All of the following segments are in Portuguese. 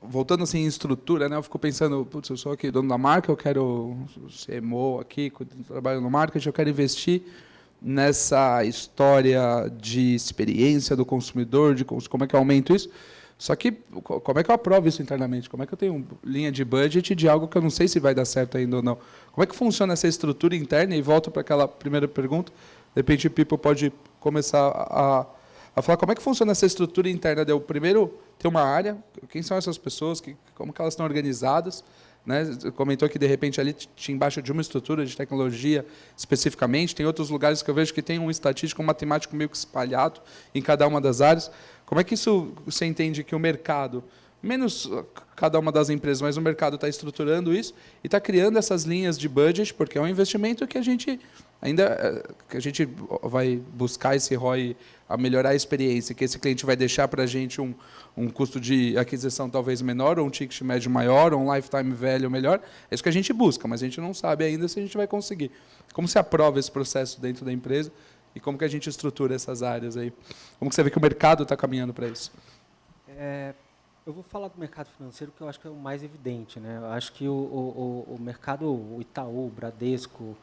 voltando assim em estrutura, né? Eu fico pensando, putz, eu sou aqui dono da marca, eu quero CMO aqui, trabalho no marketing, eu quero investir nessa história de experiência do consumidor, de como é que eu aumento isso. Só que como é que eu aprovo isso internamente? Como é que eu tenho linha de budget de algo que eu não sei se vai dar certo ainda ou não? Como é que funciona essa estrutura interna? E volto para aquela primeira pergunta. De repente, o People pode começar a falar como é que funciona essa estrutura interna. Eu primeiro ter uma área, quem são essas pessoas, como que elas estão organizadas, né? Você comentou que, de repente, ali tinha embaixo de uma estrutura de tecnologia especificamente. Tem outros lugares que eu vejo que tem um estatístico, um matemático meio que espalhado em cada uma das áreas. Como é que isso você entende que o mercado, menos cada uma das empresas, mas o mercado está estruturando isso e está criando essas linhas de budget, porque é um investimento que a gente vai buscar esse ROI, a melhorar a experiência, que esse cliente vai deixar para a gente um custo de aquisição talvez menor, ou um ticket médio maior, ou um lifetime value melhor. É isso que a gente busca, mas a gente não sabe ainda se a gente vai conseguir. Como se aprova esse processo dentro da empresa e como que a gente estrutura essas áreas aí? Como que você vê que o mercado está caminhando para isso? Eu vou falar do mercado financeiro, que eu acho que é o mais evidente, né? Eu acho que o mercado, o Itaú, o Bradesco,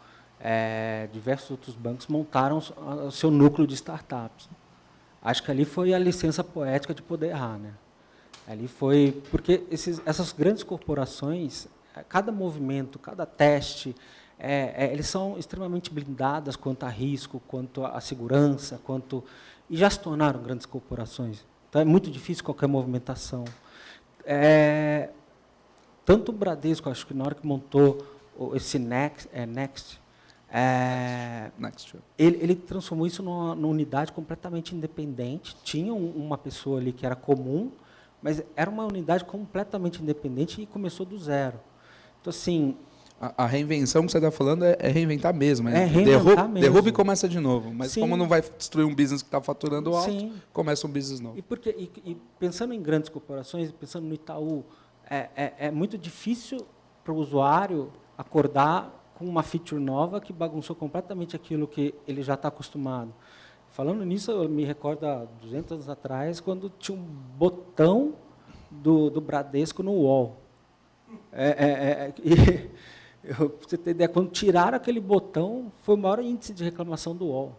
diversos outros bancos montaram o seu núcleo de startups. Acho que ali foi a licença poética de poder errar, né? Ali foi porque essas grandes corporações, cada movimento, cada teste, eles são extremamente blindadas quanto a risco, quanto a segurança, e já se tornaram grandes corporações. Então, é muito difícil qualquer movimentação. Tanto o Bradesco, acho que na hora que montou esse Next, ele transformou isso numa unidade completamente independente. Tinha uma pessoa ali que era comum, mas era uma unidade completamente independente e começou do zero. Então, assim... A reinvenção que você está falando é reinventar mesmo. Reinventar mesmo. Derruba e começa de novo. Mas Sim. Como não vai destruir um business que está faturando alto, Sim. começa um business novo. E pensando em grandes corporações, pensando no Itaú, é muito difícil para o usuário acordar com uma feature nova que bagunçou completamente aquilo que ele já está acostumado. Falando nisso, eu me recordo há 200 anos atrás, quando tinha um botão do Bradesco no UOL. Para você ter ideia, quando tiraram aquele botão, foi o maior índice de reclamação do UOL.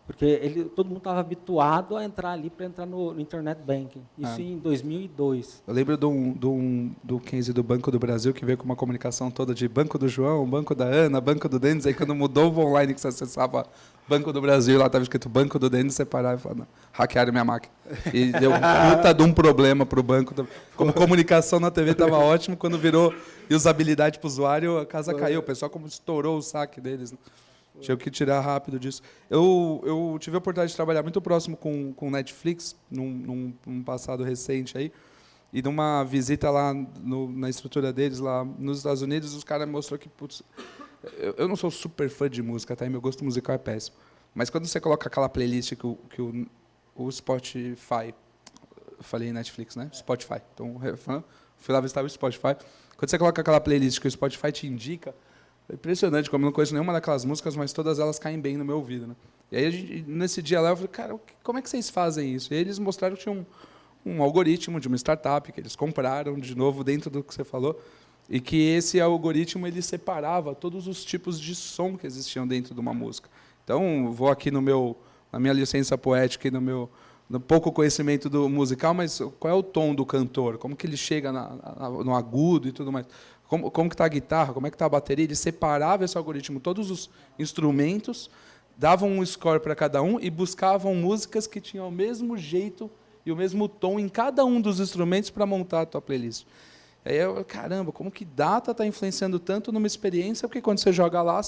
Porque todo mundo estava habituado a entrar ali para entrar no Internet Banking. Isso em 2002. Eu lembro do case do Banco do Brasil, que veio com uma comunicação toda de Banco do João, Banco da Ana, Banco do Denis. Aí, quando mudou o online, que você acessava Banco do Brasil, lá estava escrito Banco do Denis, você parava e falava, hackearam minha máquina. E deu puta de um problema para o banco. Como comunicação na TV estava ótimo, quando virou usabilidade para o usuário, a casa caiu. O pessoal como estourou o saque deles, né? Tinha que tirar rápido disso. Eu tive a oportunidade de trabalhar muito próximo com Netflix, num passado recente aí, e numa visita lá na estrutura deles, lá nos Estados Unidos, os caras mostrou que, putz, eu não sou super fã de música, tá? E meu gosto musical é péssimo. Mas quando você coloca aquela playlist que o Spotify, eu falei Netflix, né? Spotify. Então, fui lá visitar o Spotify. Quando você coloca aquela playlist que o Spotify te indica, é impressionante, como eu não conheço nenhuma daquelas músicas, mas todas elas caem bem no meu ouvido, né? E aí, nesse dia lá, eu falei, cara, como é que vocês fazem isso? E eles mostraram que tinha um algoritmo de uma startup que eles compraram, de novo, dentro do que você falou, e que esse algoritmo ele separava todos os tipos de som que existiam dentro de uma música. Então, vou aqui na minha licença poética e no pouco conhecimento do musical, mas qual é o tom do cantor? Como que ele chega no agudo e tudo mais? Como que está a guitarra, como é que está a bateria, ele separava esse algoritmo, todos os instrumentos, davam um score para cada um e buscavam músicas que tinham o mesmo jeito e o mesmo tom em cada um dos instrumentos para montar a tua playlist. Aí caramba, como que data está influenciando tanto numa experiência, porque quando você joga lá,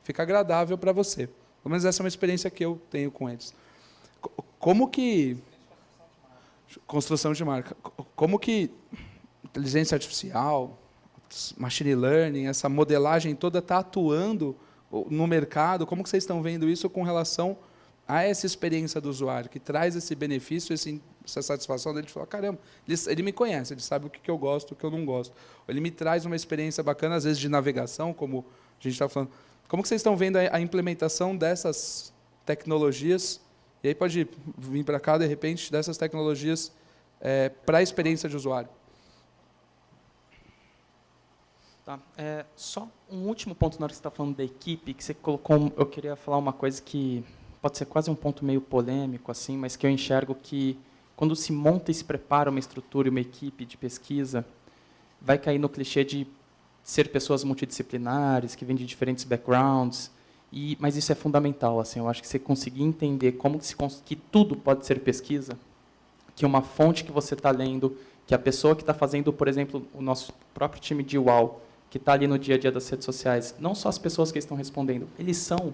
fica agradável para você. Pelo menos essa é uma experiência que eu tenho com eles. Como que... Construção de marca. Como que inteligência artificial, machine learning, essa modelagem toda está atuando no mercado? Como que vocês estão vendo isso com relação a essa experiência do usuário, que traz esse benefício, essa satisfação dele de falar, caramba, ele me conhece, ele sabe o que eu gosto, o que eu não gosto. Ele me traz uma experiência bacana, às vezes de navegação, como a gente está falando. Como que vocês estão vendo a implementação dessas tecnologias? E aí pode vir para cá, de repente, dessas tecnologias para a experiência de usuário. Tá. Só um último ponto na hora que você está falando da equipe, que você colocou, eu queria falar uma coisa que pode ser quase um ponto meio polêmico, assim, mas que eu enxergo que quando se monta e se prepara uma estrutura e uma equipe de pesquisa, vai cair no clichê de ser pessoas multidisciplinares, que vêm de diferentes backgrounds, mas isso é fundamental. Assim, eu acho que você conseguir entender como que tudo pode ser pesquisa, que uma fonte que você está lendo, que a pessoa que está fazendo, por exemplo, o nosso próprio time de UAU, que está ali no dia a dia das redes sociais, não só as pessoas que estão respondendo, eles são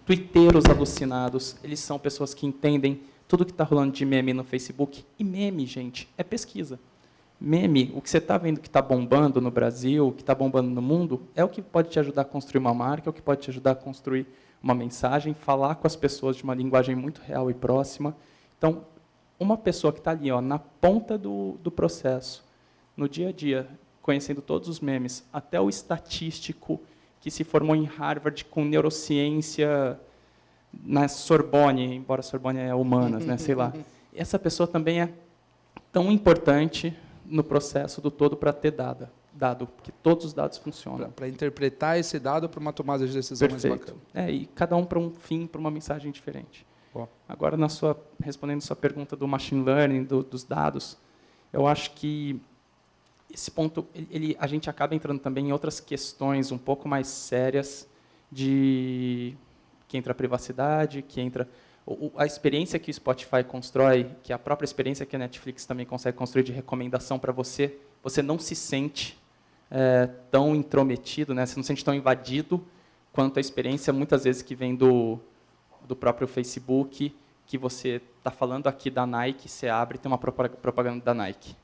tuiteiros alucinados, eles são pessoas que entendem tudo que está rolando de meme no Facebook. E meme, gente, é pesquisa. Meme, o que você está vendo que está bombando no Brasil, que está bombando no mundo, é o que pode te ajudar a construir uma marca, é o que pode te ajudar a construir uma mensagem, falar com as pessoas de uma linguagem muito real e próxima. Então, uma pessoa que está ali, ó, na ponta do processo, no dia a dia, conhecendo todos os memes, até o estatístico que se formou em Harvard com neurociência na Sorbonne, embora a Sorbonne é humanas, né, sei lá. Essa pessoa também é tão importante no processo do todo para ter dado, porque todos os dados funcionam. Para interpretar esse dado para uma tomada de decisão Perfeito. mais bacana. E cada um para um fim, para uma mensagem diferente. Bom. Agora, respondendo a sua pergunta do machine learning, dos dados, eu acho que esse ponto, a gente acaba entrando também em outras questões um pouco mais sérias, que entra a privacidade, que entra a experiência que o Spotify constrói, que é a própria experiência que a Netflix também consegue construir de recomendação para você, você não se sente tão intrometido, né? Você não se sente tão invadido quanto a experiência, muitas vezes, que vem do próprio Facebook, que você está falando aqui da Nike, você abre e tem uma propaganda da Nike.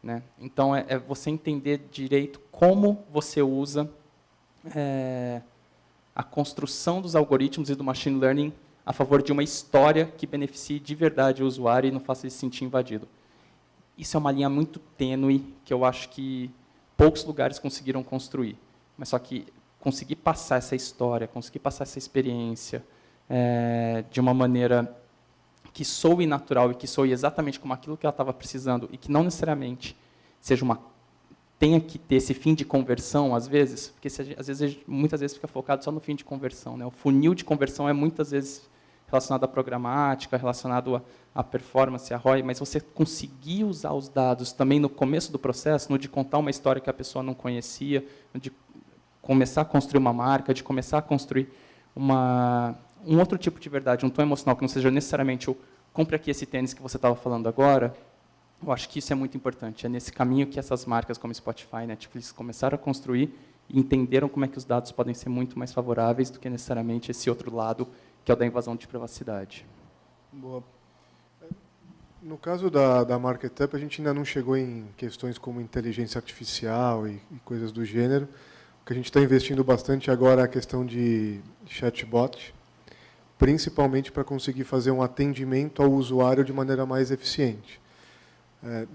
Né? Então, é você entender direito como você usa a construção dos algoritmos e do machine learning a favor de uma história que beneficie de verdade o usuário e não faça ele se sentir invadido. Isso é uma linha muito tênue que eu acho que poucos lugares conseguiram construir. Mas só que conseguir passar essa história, conseguir passar essa experiência de uma maneira que soe natural e que soe exatamente como aquilo que ela estava precisando e que não necessariamente tenha que ter esse fim de conversão, às vezes, porque muitas vezes fica focado só no fim de conversão. Né? O funil de conversão é muitas vezes relacionado à programática, relacionado à performance, à ROI, mas você conseguir usar os dados também no começo do processo, no de contar uma história que a pessoa não conhecia, no de começar a construir uma marca, de começar a construir um outro tipo de verdade, um tom emocional que não seja necessariamente o compre aqui esse tênis que você estava falando agora. Eu acho que isso é muito importante. É nesse caminho que essas marcas como Spotify, Netflix começaram a construir e entenderam como é que os dados podem ser muito mais favoráveis do que necessariamente esse outro lado, que é o da invasão de privacidade. Boa. No caso da MarketUp, a gente ainda não chegou em questões como inteligência artificial e coisas do gênero. O que a gente está investindo bastante agora é a questão de chatbot, principalmente para conseguir fazer um atendimento ao usuário de maneira mais eficiente.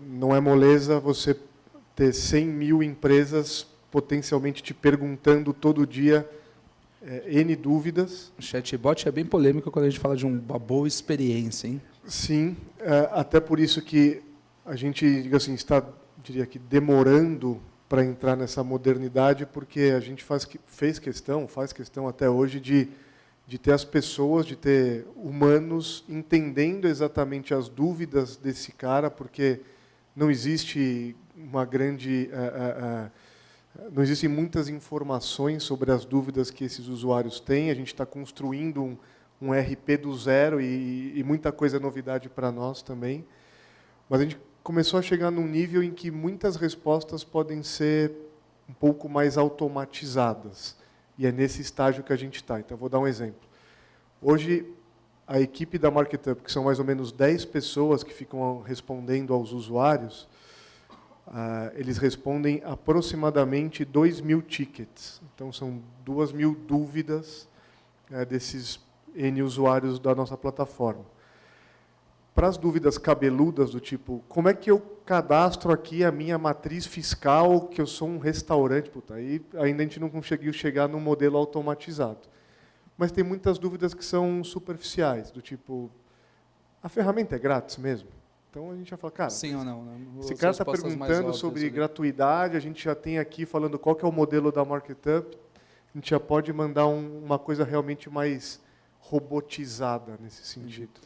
Não é moleza você ter 100 mil empresas potencialmente te perguntando todo dia N dúvidas. O chatbot é bem polêmico quando a gente fala de uma boa experiência, hein? Sim, até por isso que a gente, diga assim, está, diria que, demorando para entrar nessa modernidade, porque a gente faz questão até hoje de ter as pessoas, de ter humanos entendendo exatamente as dúvidas desse cara, porque não existe não existem muitas informações sobre as dúvidas que esses usuários têm. A gente está construindo um RP do zero e muita coisa é novidade para nós também. Mas a gente começou a chegar num nível em que muitas respostas podem ser um pouco mais automatizadas. E é nesse estágio que a gente está. Então, vou dar um exemplo. Hoje, a equipe da MarketUp, que são mais ou menos 10 pessoas que ficam respondendo aos usuários, eles respondem aproximadamente 2.000 tickets. Então, são 2.000 dúvidas desses N usuários da nossa plataforma. Para as dúvidas cabeludas do tipo, como é que eu cadastro aqui a minha matriz fiscal, que eu sou um restaurante? Puta, aí ainda a gente não conseguiu chegar num modelo automatizado. Mas tem muitas dúvidas que são superficiais, do tipo, a ferramenta é grátis mesmo? Então a gente já fala, cara, Sim ou não, né? esse As cara está respostas mais perguntando óbvias sobre ali. gratuidade, a gente já tem aqui falando qual que é o modelo da Marketup, a gente já pode mandar uma coisa realmente mais robotizada nesse sentido.